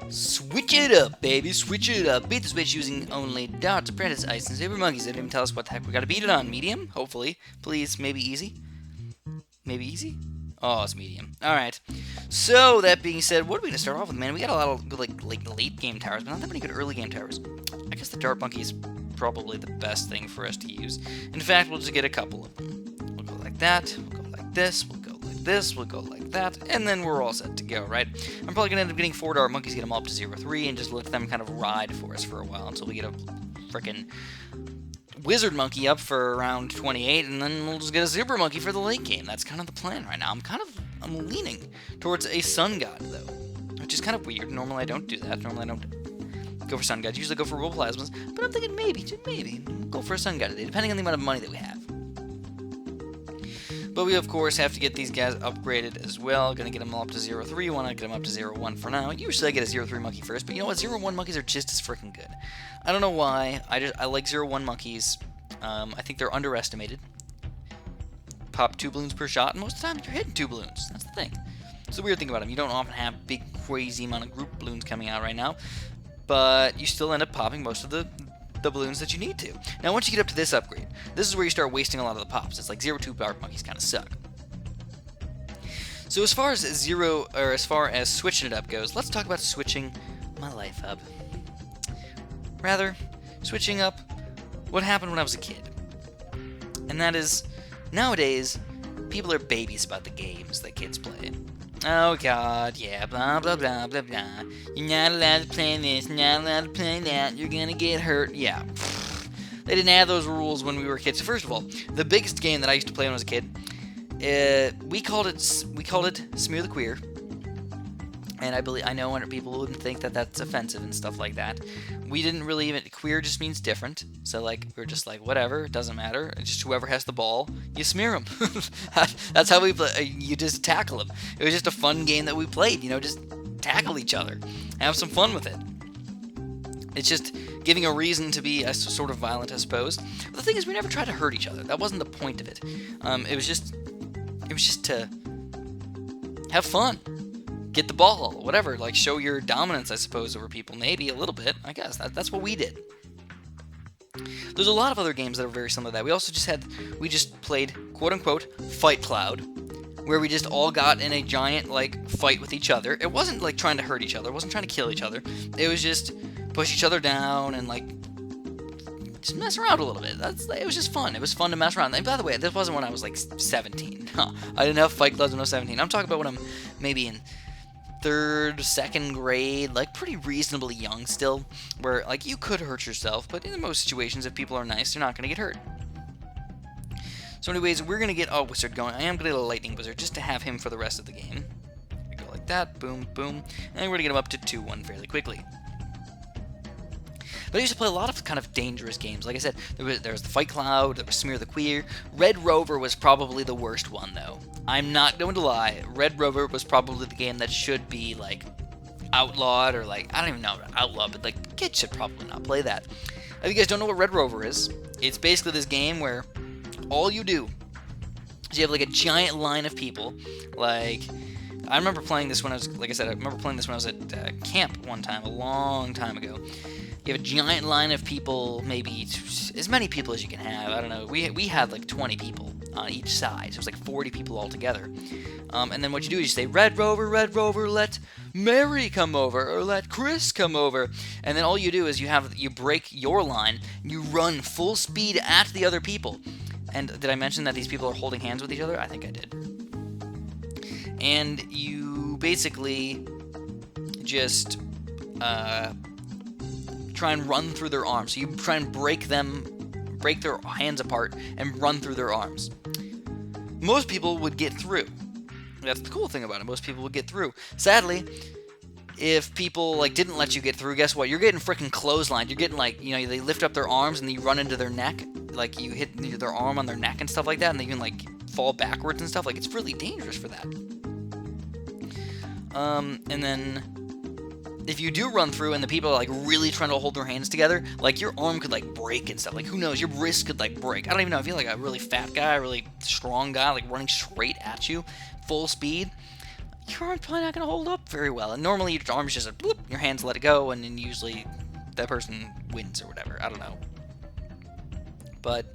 Switch it up, baby, switch it up. Beat the switch using only dots, apprentice, ice, and saber monkeys. They didn't even tell us what the heck we gotta beat it on. Medium? Hopefully. Please, maybe easy? Maybe easy? Oh, it's medium. Alright. So, that being said, what are we gonna start off with, man? We got a lot of good, like late game towers, but not that many good early game towers. I guess the dart monkey is probably the best thing for us to use. In fact, we'll just get a couple of them. We'll go like that, we'll go like this, we'll go like this, we'll go like that, and then we're all set to go, right? I'm probably going to end up getting 4 dart monkeys, get them all up to 0-3, and just let them kind of ride for us for a while until we get a frickin' wizard monkey up for around 28, and then we'll just get a super monkey for the late game. That's kind of the plan right now. I'm leaning towards a sun god, though, which is kind of weird. Normally I don't do that. Normally I don't go for sun gods. Usually go for roll plasmas, but I'm thinking maybe go for a sun god today, depending on the amount of money that we have. But we, of course, have to get these guys upgraded as well. Gonna get them all up to 0-3. Want to get them up to 0-1 for now. Usually I get a 0-3 monkey first, but you know what? 0-1 monkeys are just as freaking good. I don't know why. I like 0-1 monkeys. I think they're underestimated. Pop 2 balloons per shot, and most of the time you're hitting 2 balloons. That's the thing. It's the weird thing about them. You don't often have big, crazy amount of group balloons coming out right now, but you still end up popping most of the balloons that you need to. Now, once you get up to this upgrade, this is where you start wasting a lot of the pops. It's like 0-2 dart monkeys kind of suck. So as far as switching it up goes, let's talk about switching my life up. Rather, switching up what happened when I was a kid. And that is, nowadays, people are babies about the games that kids play. Oh god, yeah, blah blah blah blah blah. You're not allowed to play this, not allowed to play that, you're gonna get hurt. Yeah. They didn't have those rules when we were kids. So first of all, the biggest game that I used to play when I was a kid, we called it Smear the Queer. And I know people wouldn't think that that's offensive and stuff like that. We didn't really even, queer just means different. So like, we were just like, whatever, it doesn't matter. It's just whoever has the ball, you smear them. That's how we play. You just tackle them. It was just a fun game that we played, just tackle each other. Have some fun with it. It's just giving a reason to be sort of violent, I suppose. But the thing is, we never tried to hurt each other. That wasn't the point of it. It was just to have fun. Get the ball, whatever, like show your dominance, I suppose, over people. Maybe a little bit, I guess. That's what we did. There's a lot of other games that are very similar to that. We just played, quote-unquote, Fight Cloud, where we just all got in a giant, fight with each other. It wasn't, trying to hurt each other. It wasn't trying to kill each other. It was just push each other down and, just mess around a little bit. It was just fun. It was fun to mess around. And by the way, this wasn't when I was, 17. I didn't have Fight Clouds when I was 17. I'm talking about when I'm maybe in 3rd, 2nd grade, pretty reasonably young still, where, you could hurt yourself, but in most situations, if people are nice, they're not going to get hurt. So anyways, we're going to get a wizard going. I am going to get a lightning wizard, just to have him for the rest of the game. We go like that, boom, boom, and we're going to get him up to 2-1 fairly quickly. But I used to play a lot of kind of dangerous games. Like I said, there was the Fight Cloud, there was Smear the Queer. Red Rover was probably the worst one, though. I'm not going to lie. Red Rover was probably the game that should be, outlawed, or, I don't even know about outlawed, but, kids should probably not play that. If you guys don't know what Red Rover is, it's basically this game where all you do is you have, a giant line of people, I remember playing this when I was, I remember playing this when I was at camp one time, a long time ago. You have a giant line of people, maybe as many people as you can have. I don't know. We had 20 people on each side. So it was 40 people altogether. And then what you do is you say, Red Rover, let Mary come over, or let Chris come over. And then all you do is you break your line, you run full speed at the other people. And did I mention that these people are holding hands with each other? I think I did. And you basically just try and run through their arms. So you try and break their hands apart and run through their arms. Most people would get through. That's the cool thing about it. Most people would get through. Sadly, if people didn't let you get through, guess what? You're getting freaking clotheslined. You're getting they lift up their arms and then you run into their neck. You hit their arm on their neck and stuff like that, and they can fall backwards and stuff. It's really dangerous for that. And then if you do run through and the people are really trying to hold their hands together, your arm could break and stuff. Who knows? Your wrist could break. I don't even know. I feel like a really fat guy, a really strong guy, running straight at you, full speed. your arm's probably not going to hold up very well. And normally your arm's just whoop, your hands let it go, and then usually that person wins or whatever. I don't know. But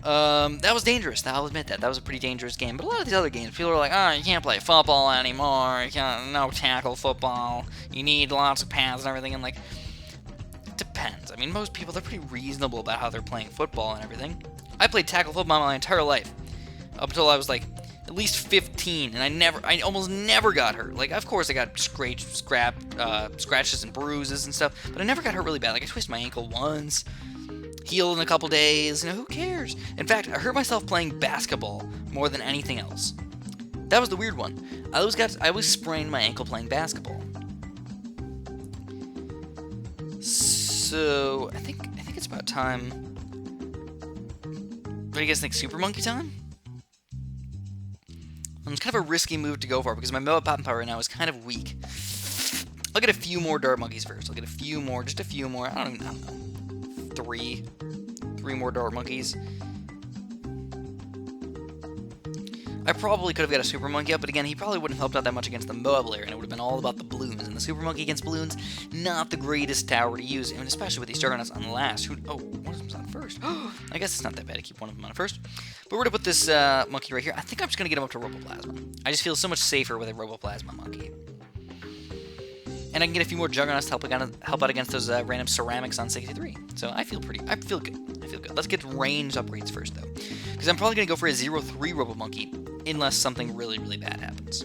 that was dangerous. I'll admit that. That was a pretty dangerous game. But a lot of these other games, people are like, oh, you can't play football anymore. You can't, no tackle football. You need lots of pads and everything. And, like, it depends. I mean, most people, they're pretty reasonable about how they're playing football and everything. I played tackle football my entire life. Up until I was, like, at least 15. And I almost never got hurt. Like, of course, I got scratches and bruises and stuff. But I never got hurt really bad. Like, I twisted my ankle once. Healed in a couple days, who cares? In fact, I hurt myself playing basketball more than anything else. That was the weird one. I always sprained my ankle playing basketball. So I think it's about time. What do you guys think? Super Monkey time? It's kind of a risky move to go for because my Moab popping power right now is kind of weak. I'll get a few more dart monkeys first. I'll get a few more, just a few more. I don't know. Three more dart monkeys. I probably could have got a super monkey up, but again, he probably wouldn't have helped out that much against the Moab layer, and it would have been all about the Bloons. And the super monkey against Bloons, not the greatest tower to use, and especially with these juggernauts on last. One of them's on first. I guess it's not that bad to keep one of them on first. But we're gonna put this monkey right here. I think I'm just gonna get him up to Roboplasma. I just feel so much safer with a Roboplasma monkey. And I can get a few more Juggernauts to help out against those random ceramics on 63. So I feel good. I feel good. Let's get range upgrades first, though. Because I'm probably going to go for a 0-3 Robo-Monkey, unless something really, really bad happens.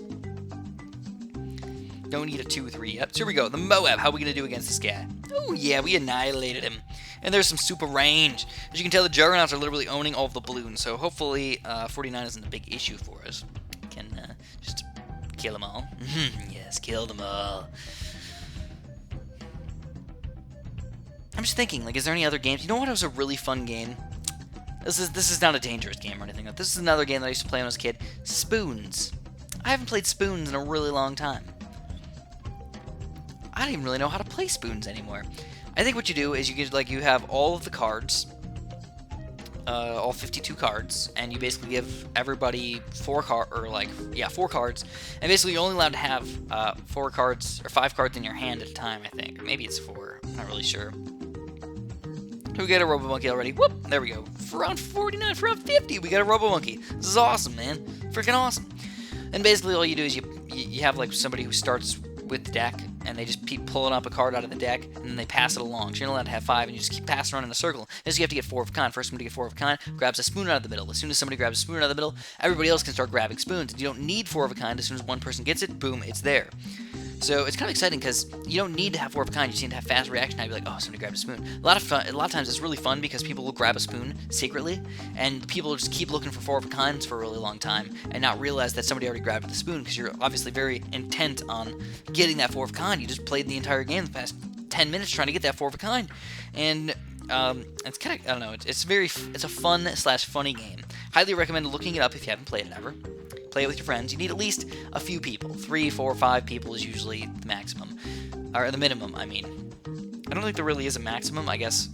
Don't need a 2-3 yet. So here we go. The Moab. How are we going to do against this guy? Oh, yeah, we annihilated him. And there's some super range. As you can tell, the Juggernauts are literally owning all of the Bloons. So hopefully 49 isn't a big issue for us. We can just kill them all. Yes, kill them all. I'm just thinking, like, is there any other games? You know what was a really fun game? This is not a dangerous game or anything. This is another game that I used to play when I was a kid. Spoons. I haven't played Spoons in a really long time. I don't even really know how to play Spoons anymore. I think what you do is you have all of the cards, all 52 cards, and you basically give everybody 4 cards, and basically you're only allowed to have 4 cards or 5 cards in your hand at a time. I think maybe it's 4. I'm not really sure. We got a Robo-Monkey already. Whoop! There we go. For round 49, for round 50, we got a Robo-Monkey. This is awesome, man. Freaking awesome. And basically all you do is you have like somebody who starts with the deck, and they just keep pulling up a card out of the deck, and then they pass it along. So you're not allowed to have 5, and you just keep passing around in a circle. And so you have to get 4 of a kind. First one to get 4 of a kind grabs a spoon out of the middle. As soon as somebody grabs a spoon out of the middle, everybody else can start grabbing spoons. And you don't need 4 of a kind. As soon as one person gets it, boom, it's there. So it's kind of exciting because you don't need to have 4 of a kind. You just need to have fast reaction time. You're like, oh, somebody grabbed a spoon. A lot of times it's really fun because people will grab a spoon secretly, and people just keep looking for 4 of a kinds for a really long time and not realize that somebody already grabbed the spoon because you're obviously very intent on getting that 4 of a kind. You just played the entire game the past 10 minutes trying to get that 4 of a kind, and it's kind of, I don't know, it's a fun/funny game. Highly recommend looking it up if you haven't played it ever. Play it with your friends. You need at least a few people. 3, 4, 5 people is usually the maximum. Or the minimum, I mean. I don't think there really is a maximum, I guess.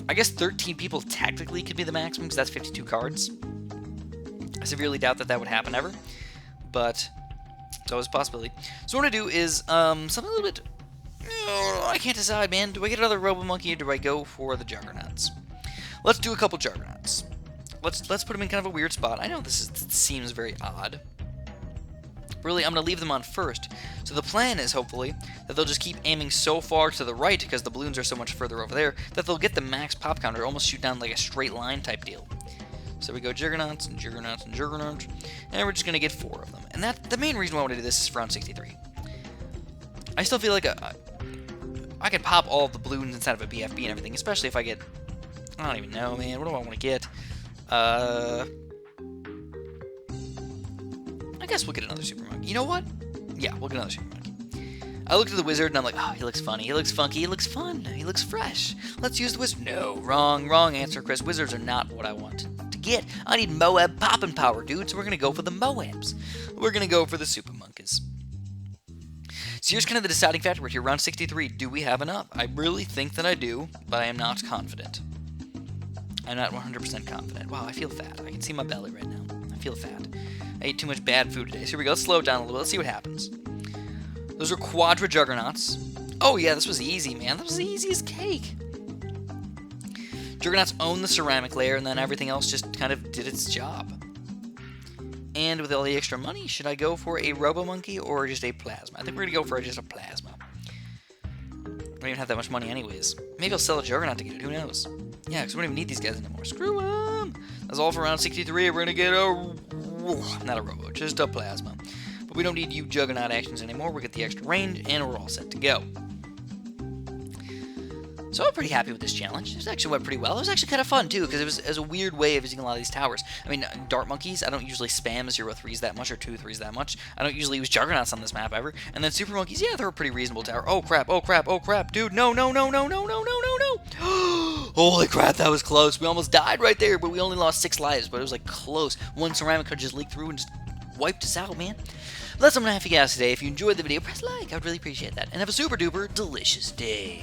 I guess 13 people technically could be the maximum, because that's 52 cards. I severely doubt that would happen ever. But it's always a possibility. So what I do is something a little bit... I can't decide, man. Do I get another Robo-Monkey, or do I go for the Juggernauts? Let's do a couple Juggernauts. Let's put them in kind of a weird spot. I know this seems very odd. Really, I'm going to leave them on first. So the plan is, hopefully, that they'll just keep aiming so far to the right, because the Bloons are so much further over there, that they'll get the max pop counter, almost shoot down like a straight line type deal. So we go Juggernauts and Juggernauts and Juggernauts, and we're just going to get 4 of them. And the main reason why I want to do this is for round 63. I still feel like I could pop all of the Bloons inside of a BFB and everything, especially if I get... I don't even know, man. What do I want to get? I guess we'll get another Super Monkey. You know what? Yeah, we'll get another Super Monkey. I looked at the Wizard, and I'm like, oh, he looks funny. He looks funky. He looks fun. He looks fresh. Let's use the Wizard. No, wrong answer, Chris. Wizards are not what I want to get. I need Moab poppin' power, dude, so we're going to go for the Moabs. We're going to go for the Super Monkeys. So here's kind of the deciding factor. We're here, round 63. Do we have enough? I really think that I do, but I am not confident. I'm not 100% confident. Wow, I feel fat. I can see my belly right now. I feel fat. I ate too much bad food today. So here we go. Let's slow it down a little bit. Let's see what happens. Those are Quadra Juggernauts. Oh yeah, this was easy, man. That was easy as cake. Juggernauts own the ceramic layer, and then everything else just kind of did its job. And with all the extra money, should I go for a Robo-Monkey or just a Plasma? I think we're going to go for just a Plasma. I don't even have that much money anyways. Maybe I'll sell a Juggernaut to get it. Who knows? Yeah, because we don't even need these guys anymore. Screw them! That's all for round 63. We're going to get a... not a Robo, just a Plasma. But we don't need you Juggernaut actions anymore. We'll get the extra range, and we're all set to go. So I'm pretty happy with this challenge. It actually went pretty well. It was actually kind of fun, too, because it was a weird way of using a lot of these towers. I mean, Dart Monkeys, I don't usually spam 0-3s that much, or 2-3s that much. I don't usually use Juggernauts on this map ever. And then Super Monkeys, yeah, they're a pretty reasonable tower. Oh, crap, oh, crap, oh, crap. Dude, no, no, no, no, no, no, no, no, no. Holy crap, that was close. We almost died right there, but we only lost 6 lives. But it was, like, close. One ceramic could just leak through and just wiped us out, man. That's what I'm going to have for you guys today. If you enjoyed the video, press like. I would really appreciate that. And have a super duper delicious day.